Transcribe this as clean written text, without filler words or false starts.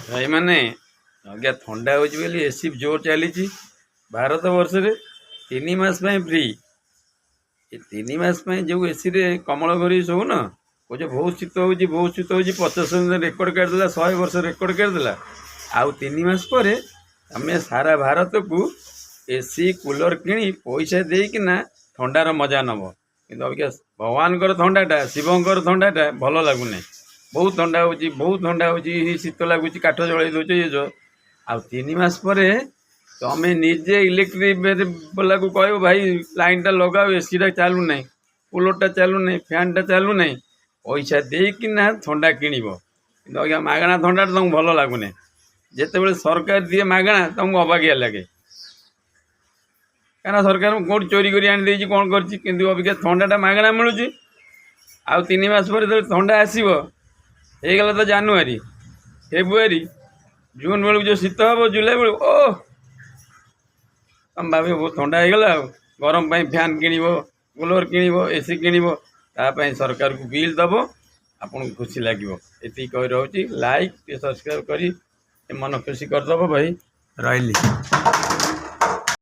भाई मैंने आज्ञा थंडा हो एसी जोर चली भारत वर्ष रे 3 मास फ्री। ये 3 मास जो एसी रे कमल भरी शो न कहे बहुत शीत हो बहुत शीत हो 50 रेकर्ड करदेला 100 वर्ष रेकर्ड करदेला। आउ 3 मास पर आम सारा भारत को एसी कूलर किणी पैसा देना थंडार मजा नब कि भगवान थंडाटा शिवंकर थंडाटा भल लगुना। बहुत ठंडा हो बहुत ठंडा हो शीत लगुच काठ जल दौच ये आ 3 मास पर तुम निजे इलेक्ट्रिक वाला को कह भाई लाइन टा लगाओ एसी टा चालू ना कूलर टा चालू ना फैन टा चालू ना पैसा देना थंडा किणव कि आज्ञा मागणा थंडा तुमको भल लगुना। जिते सरकार दिए मागणा तुमको अबागिया लगे क्या सरकार कौट चोरी कर आनी कौन कर अबिका थंडाटा मागणा मिलूँ। आउ 3 मास पर थंडा आसो गला तो जानुरी फेब्रुआरी जून बेलू जो शीत हम जुलाई बेलू ओ तुम भाव बहुत ठंडा हो गला। गरम फैन किणव कूलर किणव एसी किणव तापाई सरकार को बिल दब आपन खुशी लगे। ये कही रोचे लाइक सब्सक्राइब कर मन खुशी करदब भाई रही।